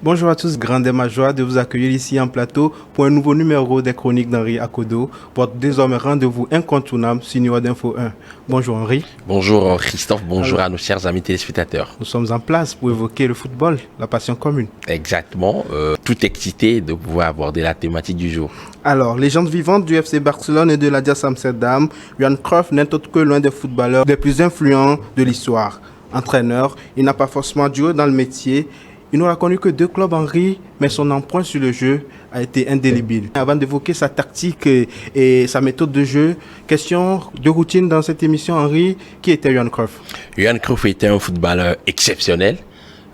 Bonjour à tous, grande est ma joie de vous accueillir ici en plateau pour un nouveau numéro des chroniques d'Henri Akodo, votre désormais rendez-vous incontournable sur New World Info 1. Bonjour Henri. Bonjour Christophe, bonjour Alors, à nos chers amis téléspectateurs. nous sommes en place pour évoquer le football, la passion commune. Exactement, tout excité de pouvoir aborder la thématique du jour. Alors, légende vivante du FC Barcelone et de l'Ajax Amsterdam, Johan Cruyff n'est autre que l'un des footballeurs les plus influents de l'histoire. Entraîneur, il n'a pas forcément duré dans le métier. Il n'aura connu que 2 clubs Henri, mais son empreinte sur le jeu a été indélébile. Avant d'évoquer sa tactique et sa méthode de jeu, question de routine dans cette émission, Henri, qui était Johan Cruyff? Johan Cruyff était un footballeur exceptionnel,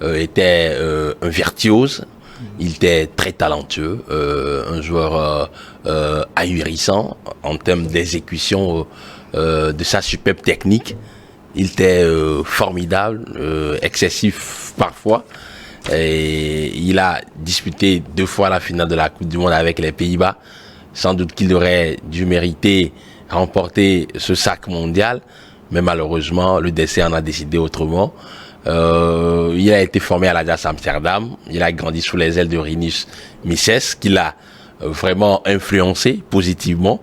était un virtuose, il était très talentueux, un joueur ahurissant en termes d'exécution de sa superbe technique. Il était formidable, excessif parfois. Et il a disputé 2 fois la finale de la Coupe du Monde avec les Pays-Bas. Sans doute qu'il aurait dû mériter remporter ce sac mondial, mais malheureusement, le destin en a décidé autrement. Il a été formé à l'Ajax Amsterdam. Il a grandi sous les ailes de Rinus Michels, qui l'a vraiment influencé positivement.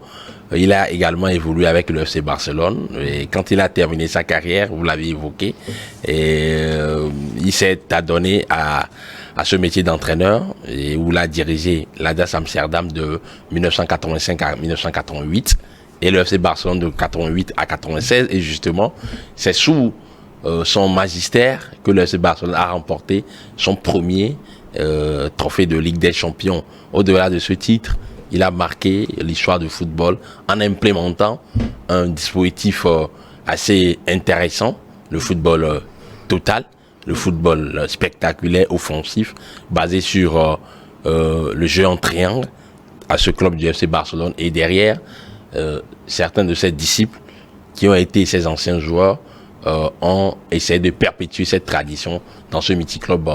Il a également évolué avec le FC Barcelone et quand il a terminé sa carrière, vous l'avez évoqué, il s'est adonné à ce métier d'entraîneur et où il a dirigé l'Ajax Amsterdam de 1985 à 1988 et le FC Barcelone de 88 à 96 et justement c'est sous son magistère que le FC Barcelone a remporté son premier trophée de Ligue des Champions. Au-delà de ce titre, il a marqué l'histoire du football en implémentant un dispositif assez intéressant, le football total, le football spectaculaire, offensif, basé sur le jeu en triangle à ce club du FC Barcelone. Et derrière, certains de ses disciples qui ont été ses anciens joueurs ont essayé de perpétuer cette tradition dans ce mythique club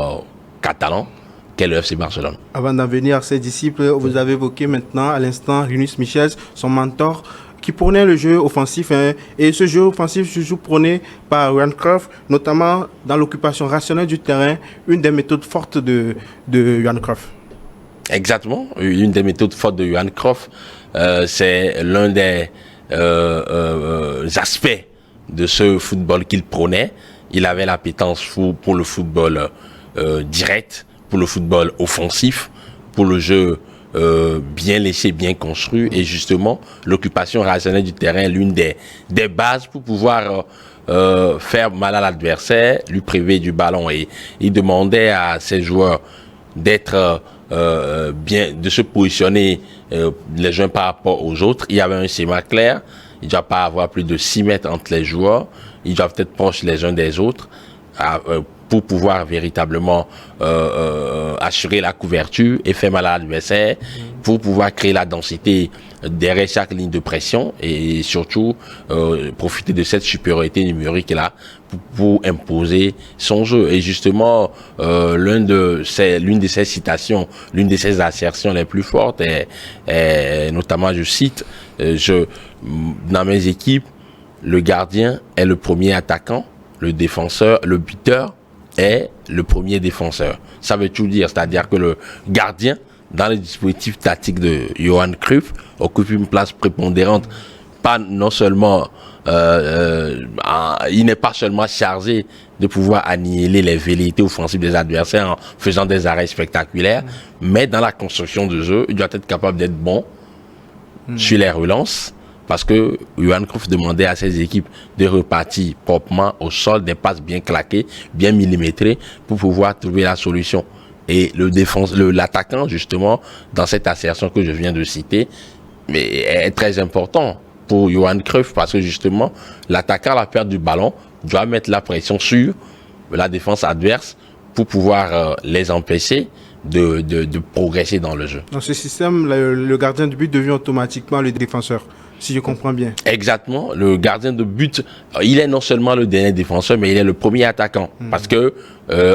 catalan qu'est le FC Barcelone. Avant d'en venir à ses disciples, vous avez évoqué maintenant à l'instant Rinus Michels, son mentor, qui prônait le jeu offensif. Et ce jeu offensif se joue prôné par Johan Cruyff, notamment dans l'occupation rationnelle du terrain, une des méthodes fortes de Johan Cruyff. Exactement, une des méthodes fortes de Johan Cruyff, c'est l'un des aspects de ce football qu'il prônait. Il avait l'appétence pour le football direct, pour le football offensif, pour le jeu bien léché, bien construit, et justement l'occupation rationnelle du terrain est l'une des bases pour pouvoir faire mal à l'adversaire, lui priver du ballon. Et il demandait à ses joueurs d'être bien, de se positionner les uns par rapport aux autres. Il y avait un schéma clair, il ne doit pas avoir plus de 6 mètres entre les joueurs, ils doivent être proches les uns des autres pour pouvoir véritablement assurer la couverture et faire mal à l'adversaire, pour pouvoir créer la densité derrière chaque ligne de pression et surtout profiter de cette supériorité numérique là pour imposer son jeu. Et justement, l'une de ces citations, l'une de ces assertions les plus fortes est notamment, je cite, dans mes équipes, le gardien est le premier attaquant, le défenseur, le buteur est le premier défenseur. Ça veut tout dire, c'est-à-dire que le gardien, dans les dispositifs tactiques de Johan Cruyff, occupe une place prépondérante. Pas non seulement, il n'est pas seulement chargé de pouvoir annihiler les velléités offensives des adversaires en faisant des arrêts spectaculaires, mais dans la construction de jeu, il doit être capable d'être bon sur les relances. Parce que Johan Cruyff demandait à ses équipes de repartir proprement au sol, des passes bien claquées, bien millimétrées, pour pouvoir trouver la solution. Et l'attaquant, justement, dans cette assertion que je viens de citer, est très important pour Johan Cruyff, parce que justement, l'attaquant à la perte du ballon doit mettre la pression sur la défense adverse pour pouvoir les empêcher de progresser dans le jeu. Dans ce système, le gardien de but devient automatiquement le défenseur, si je comprends bien. Exactement. Le gardien de but, il est non seulement le dernier défenseur, mais il est le premier attaquant. Parce que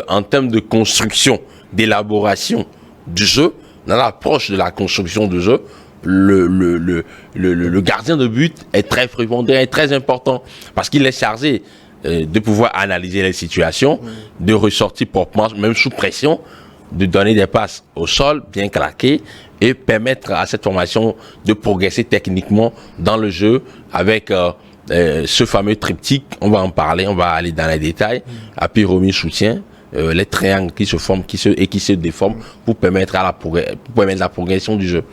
en termes de construction, d'élaboration du jeu, dans l'approche de la construction du jeu, le gardien de but est très prépondérant, est très important. Parce qu'il est chargé de pouvoir analyser les situations, de ressortir proprement, même sous pression, de donner des passes au sol, bien claquées, et permettre à cette formation de progresser techniquement dans le jeu avec ce fameux triptyque. On va en parler, on va aller dans les détails. Appui, remise, soutien. Les triangles qui se forment qui se déforment pour permettre la progression du jeu.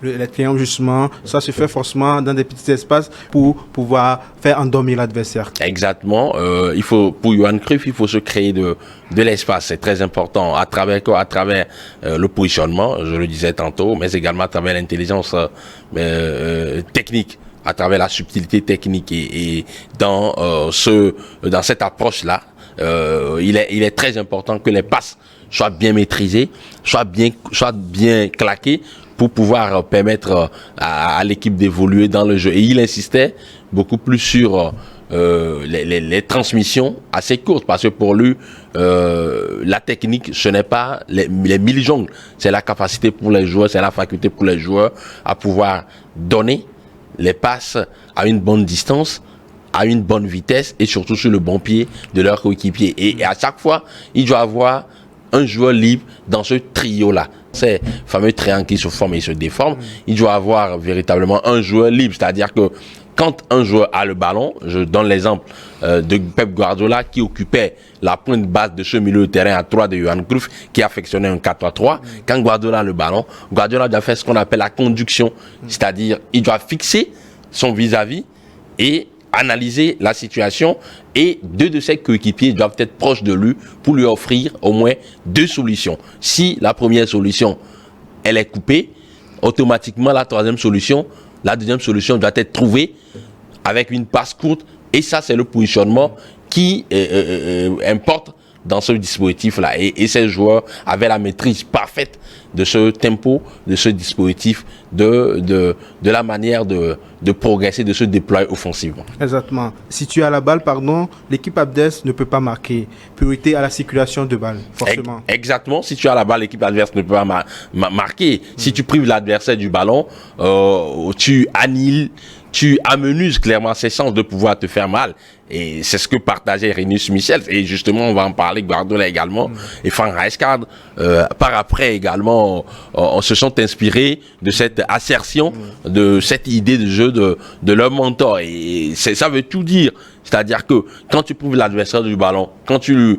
Les triangles, justement, ça se fait forcément dans des petits espaces pour pouvoir faire endormir l'adversaire. Exactement. Pour Johan Cruyff, il faut se créer de l'espace. C'est très important. À travers quoi? À travers le positionnement, je le disais tantôt, mais également à travers l'intelligence technique, à travers la subtilité technique et dans cette approche-là. Il est très important que les passes soient bien maîtrisées, soient bien claquées pour pouvoir permettre à l'équipe d'évoluer dans le jeu. Et il insistait beaucoup plus sur les transmissions assez courtes, parce que pour lui, la technique, ce n'est pas les mille-jongles, c'est la capacité pour les joueurs, c'est la faculté pour les joueurs à pouvoir donner les passes à une bonne distance, à une bonne vitesse et surtout sur le bon pied de leur coéquipier. Et à chaque fois, il doit avoir un joueur libre dans ce trio-là. Ces fameux triangles qui se forment et se déforment, il doit avoir véritablement un joueur libre. C'est-à-dire que quand un joueur a le ballon, je donne l'exemple de Pep Guardiola qui occupait la pointe basse de ce milieu de terrain à 3 de Johan Cruyff, qui affectionnait un 4-3-3. Quand Guardiola a le ballon, Guardiola doit faire ce qu'on appelle la conduction. C'est-à-dire, il doit fixer son vis-à-vis et analyser la situation, et deux de ses coéquipiers doivent être proches de lui pour lui offrir au moins deux solutions. Si la première solution, elle est coupée, automatiquement la deuxième solution doit être trouvée avec une passe courte, et ça c'est le positionnement qui importe dans ce dispositif-là. Et ces joueurs avaient la maîtrise parfaite de ce tempo, de ce dispositif, de la manière de progresser, de se déployer offensivement. Exactement. Si tu as la balle, l'équipe adverse ne peut pas marquer. Priorité à la circulation de balle, forcément. Exactement. Si tu as la balle, l'équipe adverse ne peut pas marquer. Si tu prives l'adversaire du ballon, tu annihiles, tu amenuises clairement ses chances de pouvoir te faire mal. Et c'est ce que partageait Rinus Michels. Et justement, on va en parler, Guardiola également, et Frank Rijkaard, par après également, on se sont inspirés de cette assertion, de cette idée de jeu de leur mentor. Et ça veut tout dire. C'est-à-dire que quand tu prives l'adversaire du ballon, quand tu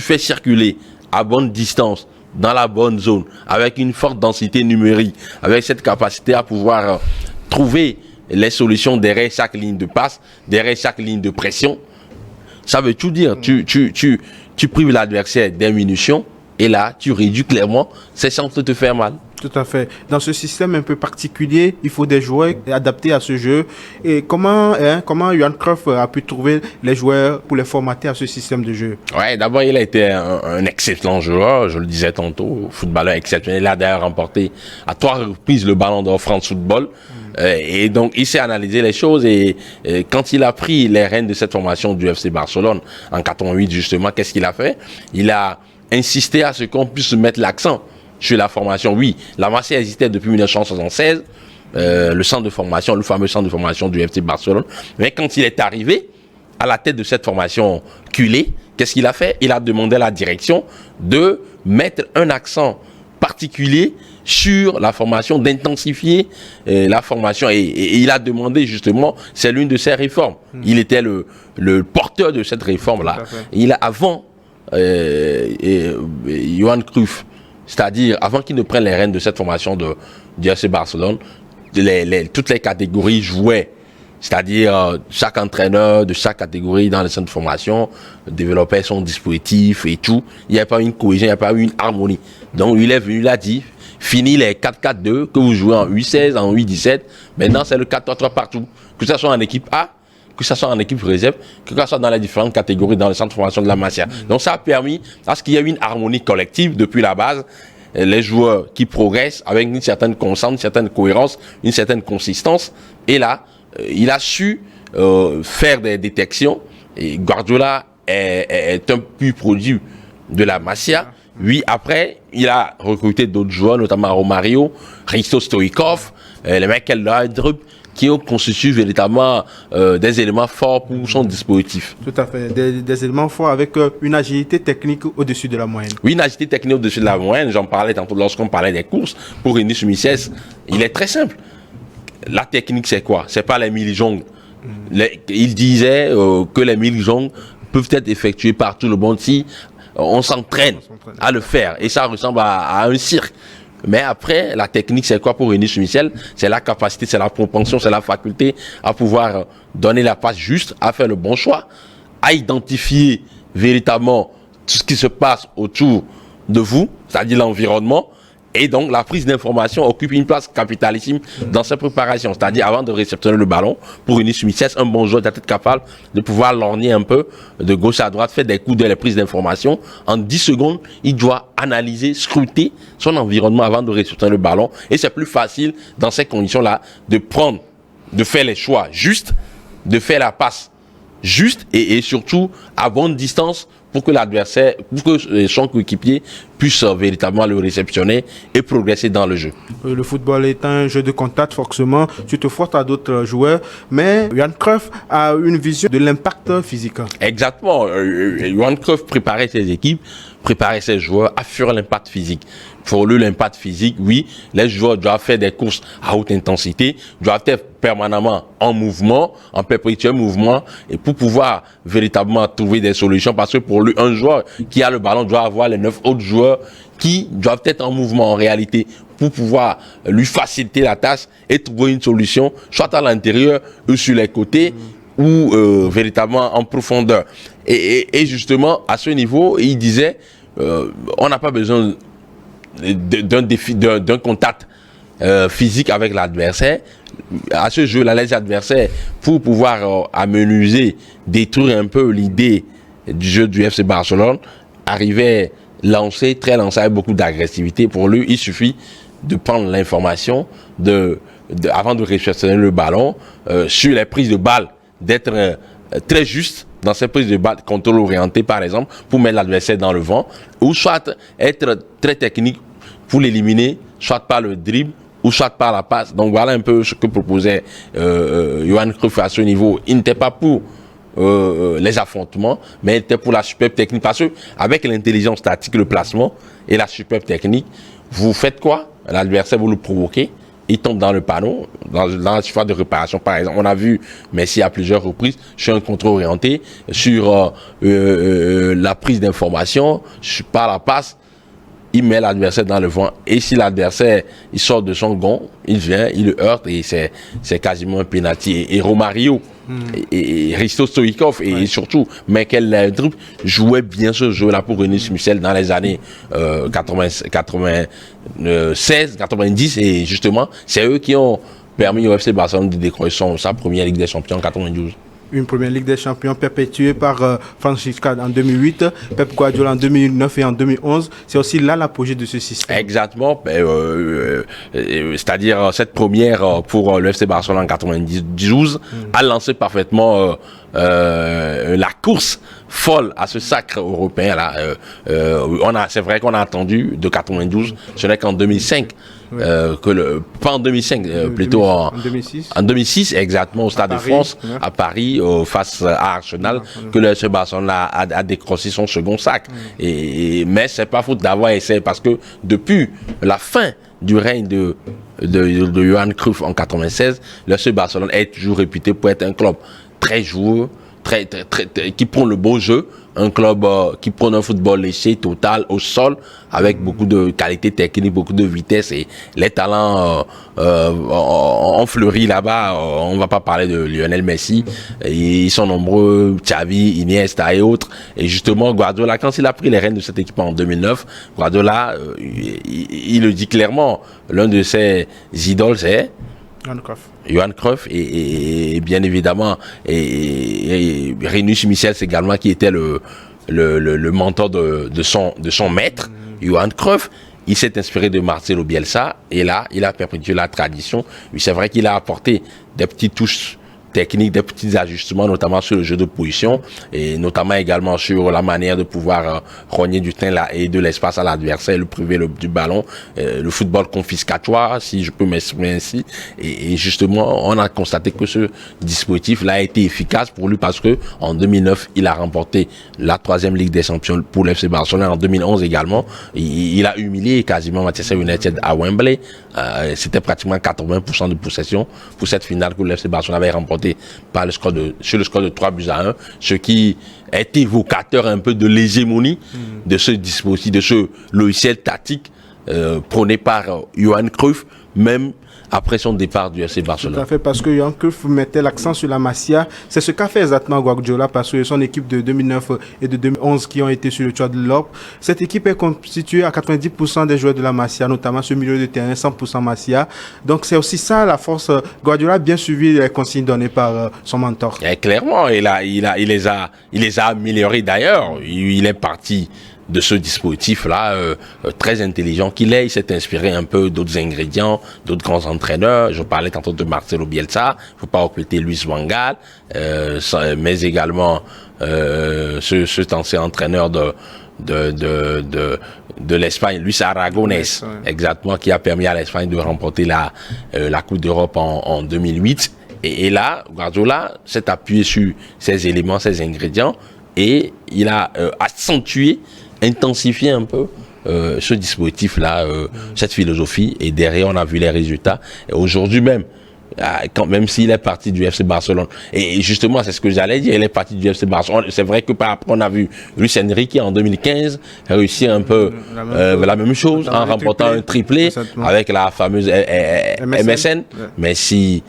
fais circuler à bonne distance, dans la bonne zone, avec une forte densité numérique, avec cette capacité à pouvoir trouver les solutions derrière chaque ligne de passe, derrière chaque ligne de pression, ça veut tout dire. Tu prives l'adversaire des munitions, et là, tu réduis clairement ses chances de te faire mal. Tout à fait. Dans ce système un peu particulier, il faut des joueurs adaptés à ce jeu. Et comment Johan Cruyff a pu trouver les joueurs pour les formater à ce système de jeu? Ouais, d'abord, il a été un excellent joueur, je le disais tantôt, footballeur exceptionnel. Il a d'ailleurs remporté à 3 reprises le Ballon d'Or France Football. Et donc, il s'est analysé les choses, et quand il a pris les rênes de cette formation du FC Barcelone en 88, justement, qu'est-ce qu'il a fait? Il a insisté à ce qu'on puisse mettre l'accent sur la formation. Oui, la Masia existait depuis 1976, le centre de formation, le fameux centre de formation du FC Barcelone. Mais quand il est arrivé à la tête de cette formation culée, qu'est-ce qu'il a fait? Il a demandé à la direction de mettre un accent particulier sur la formation, d'intensifier la formation, et il a demandé justement, c'est l'une de ses réformes. Il était le porteur de cette réforme-là. Avant Johan Cruyff, c'est-à-dire avant qu'il ne prenne les rênes de cette formation du FC Barcelone, toutes les catégories jouaient. C'est-à-dire chaque entraîneur de chaque catégorie dans les centres de formation développait son dispositif et tout. Il n'y avait pas une cohésion, il n'y avait pas une harmonie. Donc il est venu, il a dit, fini les 4-4-2 que vous jouez en U16, en U17. Maintenant c'est le 4-3-3 partout. Que ce soit en équipe A, que ce soit en équipe réserve, que ce soit dans les différentes catégories dans les centres de formation de la Masia. Donc ça a permis à ce qu'il y ait une harmonie collective depuis la base. Les joueurs qui progressent avec une certaine constance, une certaine cohérence, une certaine consistance. Et là, il a su faire des détections. Et Guardiola est un pur produit de la Masia. Oui, après, il a recruté d'autres joueurs, notamment Romario, Hristo Stoichkov, les Michael Laudrup, qui constituent véritablement des éléments forts pour son dispositif. Tout à fait, des éléments forts avec une agilité technique au-dessus de la moyenne. Oui, une agilité technique au-dessus de la moyenne, j'en parlais tantôt lorsqu'on parlait des courses. Pour Rémi Sumisses, il est très simple. La technique, c'est quoi? C'est pas les mille-jongles. Il disait que les mille-jongles peuvent être effectués par tout le monde si on s'entraîne à le faire. Et ça ressemble à un cirque. Mais après, la technique, c'est quoi pour Rémi Michel? C'est la capacité, c'est la propension, c'est la faculté à pouvoir donner la passe juste, à faire le bon choix, à identifier véritablement tout ce qui se passe autour de vous, c'est-à-dire l'environnement. Et donc, la prise d'information occupe une place capitalissime dans cette préparation. C'est-à-dire, avant de réceptionner le ballon, pour une Michel, un bon joueur doit être capable de pouvoir lorgner un peu de gauche à droite, faire des coups de la prise d'information. En 10 secondes, il doit analyser, scruter son environnement avant de réceptionner le ballon. Et c'est plus facile, dans ces conditions-là, de faire les choix justes, de faire la passe juste et surtout à bonne distance pour que l'adversaire, pour que son coéquipier puisse véritablement le réceptionner et progresser dans le jeu. Le football est un jeu de contact, forcément. Tu te frottes à d'autres joueurs, mais Johan Cruyff a une vision de l'impact physique. Exactement. Johan Cruyff préparait ses équipes, préparait ses joueurs à faire l'impact physique. Pour lui, l'impact physique, oui, les joueurs doivent faire des courses à haute intensité, doivent être permanemment en mouvement, en perpétuel mouvement, et pour pouvoir véritablement trouver des solutions, parce que pour lui, un joueur qui a le ballon doit avoir les 9 autres joueurs qui doivent être en mouvement en réalité, pour pouvoir lui faciliter la tâche et trouver une solution, soit à l'intérieur ou sur les côtés, ou véritablement en profondeur. Et justement, à ce niveau, il disait, on n'a pas besoin d'un contact physique avec l'adversaire. À ce jeu-là, les adversaires, pour pouvoir amenuiser, détruire un peu l'idée du jeu du FC Barcelone, arrivaient très lancé avec beaucoup d'agressivité. Pour lui, il suffit de prendre l'information avant de réceptionner le ballon, sur les prises de balles, d'être très juste dans ces prises de balles, contrôle orienté par exemple, pour mettre l'adversaire dans le vent, ou soit être très technique pour l'éliminer, soit par le dribble, ou soit par la passe. Donc voilà un peu ce que proposait Johan Cruyff à ce niveau. Il n'était pas pour les affrontements, mais il était pour la superbe technique. Parce que avec l'intelligence tactique, le placement et la superbe technique, vous faites quoi? L'adversaire, vous le provoquez, il tombe dans le panneau, dans la surface de réparation par exemple. On a vu Messi à plusieurs reprises sur un contrôle orienté, sur la prise d'information, par la passe, il met l'adversaire dans le vent. Et si l'adversaire il sort de son gond, il vient, il le heurte et c'est quasiment un penalty. Et Romario et Hristo Stoïkov et surtout Michael Laudrup jouaient bien ce jeu-là pour Rémi Michel dans les années 96, 90 et justement c'est eux qui ont permis au FC Barcelone de décrocher sa première Ligue des Champions en 92. Une première Ligue des Champions perpétuée par Francisca en 2008, Pep Guardiola en 2009 et en 2011. C'est aussi là l'apogée de ce système. Exactement. C'est-à-dire cette première pour le FC Barcelone en 92 a lancé parfaitement la course folle à ce sacre européen là. C'est vrai qu'on a attendu de 92. Ce n'est qu'en 2005. Pas en 2005, plutôt en 2006. En 2006, exactement, au Stade de France, à Paris, face à Arsenal, que le FC Barcelone a décroché son second sac. Mais c'est pas faute d'avoir essayé, parce que depuis la fin du règne de Johan Cruyff en 96, le FC Barcelone est toujours réputé pour être un club très joueur, qui prend le beau jeu, un club qui prend un football léché, total, au sol, avec beaucoup de qualité technique, beaucoup de vitesse, et les talents ont fleuri là-bas. On ne va pas parler de Lionel Messi, ils sont nombreux, Xavi, Iniesta et autres. Et justement, Guardiola, quand il a pris les rênes de cette équipe en 2009, Guardiola, il le dit clairement, l'un de ses idoles, c'est Johan Cruyff et bien évidemment et Rémi Michel également, qui était le mentor de son maître, Johan Cruyff. Il s'est inspiré de Marcelo Bielsa et là il a perpétué la tradition. C'est vrai qu'il a apporté des petites touches techniques, des petits ajustements, notamment sur le jeu de position et notamment également sur la manière de pouvoir rogner du temps là et de l'espace à l'adversaire, le priver du ballon, le football confiscatoire, si je peux m'exprimer ainsi. Et justement, on a constaté que ce dispositif-là a été efficace pour lui parce que en 2009, il a remporté la 3e Ligue des Champions pour le FC Barcelone. En 2011 également, il a humilié quasiment Manchester United à Wembley. C'était pratiquement 80% de possession pour cette finale que le FC Barcelone avait remporté sur le score de 3-1, ce qui est évocateur un peu de l'hégémonie de ce dispositif, de ce logiciel tactique prôné par Johan Cruyff, même après son départ du FC Barcelone. Tout à fait, parce que Johan Cruyff mettait l'accent sur la Masia. C'est ce qu'a fait exactement Guardiola, parce que son équipe de 2009 et de 2011 qui ont été sur le toit de l'Europe, cette équipe est constituée à 90% des joueurs de la Masia, notamment sur le milieu de terrain, 100% Masia. Donc c'est aussi ça la force. Guardiola a bien suivi les consignes données par son mentor. Et clairement, il les a améliorés d'ailleurs. Il est parti de ce dispositif-là, très intelligent qu'il est. Il s'est inspiré un peu d'autres ingrédients, d'autres grands entraîneurs. Je parlais tantôt de Marcelo Bielsa, il ne faut pas occulter Luis Van Gaal, mais également cet ancien entraîneur de l'Espagne, Luis Aragonés, exactement, qui a permis à l'Espagne de remporter la Coupe d'Europe en 2008. Et là, Guardiola s'est appuyé sur ces éléments, ces ingrédients, et il a accentué, intensifié un peu ce dispositif-là, cette philosophie, et derrière on a vu les résultats. Et aujourd'hui même, même s'il est parti du FC Barcelone, et justement c'est ce que j'allais dire, il est parti du FC Barcelone. C'est vrai que par après on a vu Luis Enrique en 2015 réussir un peu la même chose en remportant un triplé avec la fameuse MSN, Messi,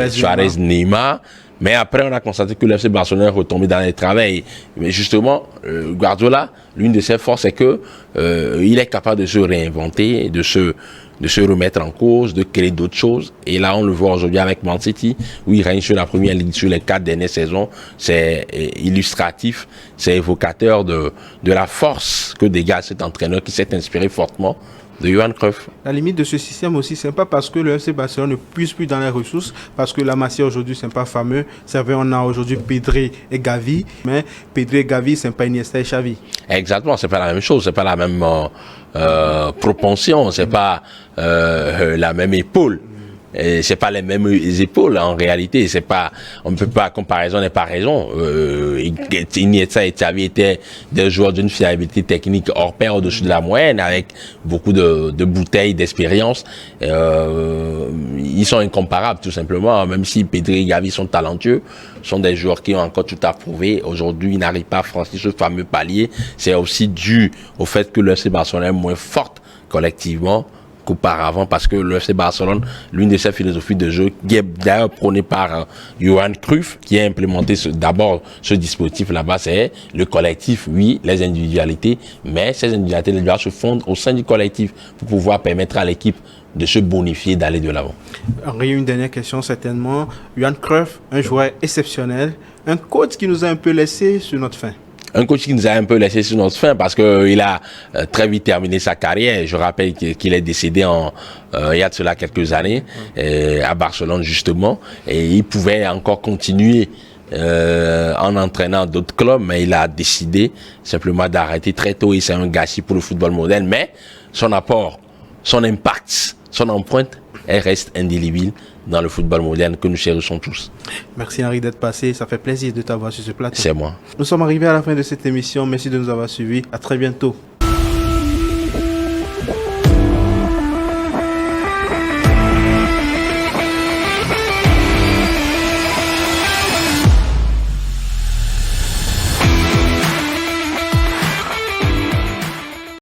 Suarez, Neymar. Mais après, on a constaté que le FC Barcelone est retombé dans les travers. Mais justement, Guardiola, l'une de ses forces, c'est que il est capable de se réinventer, de se remettre en cause, de créer d'autres choses. Et là, on le voit aujourd'hui avec Man City, où il règne sur la première ligue sur les 4 dernières saisons. C'est illustratif, c'est évocateur de la force que dégage cet entraîneur qui s'est inspiré fortement de Johan Cruyff. La limite de ce système aussi, c'est pas parce que le FC Barcelone ne puise plus dans les ressources, parce que la Masia aujourd'hui, c'est pas fameux. C'est vrai, on a aujourd'hui Pedri et Gavi, mais Pedri et Gavi, c'est pas Iniesta et Xavi. Exactement, c'est pas la même chose, c'est pas la même propension, c'est pas la même épaule. Et c'est pas les mêmes épaules en réalité, c'est pas, on ne peut pas, comparaison n'est pas raison. Iniesta et Xavi étaient des joueurs d'une fiabilité technique hors pair, au-dessus de la moyenne, avec beaucoup de bouteilles d'expérience. Ils sont incomparables tout simplement, même si Pedri et Gavi sont talentueux, sont des joueurs qui ont encore tout à prouver. Aujourd'hui, ils n'arrivent pas à franchir ce fameux palier. C'est aussi dû au fait que le FC Barcelone est moins forte collectivement qu'auparavant, parce que le FC Barcelone, l'une de ses philosophies de jeu, qui est d'ailleurs prônée par Johan Cruyff, qui a implémenté d'abord ce dispositif là-bas, c'est le collectif, oui, les individualités, mais ces individualités doivent se fondre au sein du collectif pour pouvoir permettre à l'équipe de se bonifier, d'aller de l'avant. Henri, une dernière question certainement. Johan Cruyff, un joueur exceptionnel, un coach qui nous a un peu laissé sur notre faim. Un coach qui nous a un peu laissé sur notre faim parce qu'il a très vite terminé sa carrière. Je rappelle qu'il est décédé il y a de cela quelques années, à Barcelone justement, et il pouvait encore continuer en entraînant d'autres clubs, mais il a décidé simplement d'arrêter très tôt, et c'est un gâchis pour le football moderne. Mais son apport, son impact, son empreinte, elle reste indélébile dans le football moderne que nous chérissons tous. Merci Henri d'être passé, ça fait plaisir de t'avoir sur ce plateau. C'est moi. Nous sommes arrivés à la fin de cette émission, merci de nous avoir suivis, à très bientôt.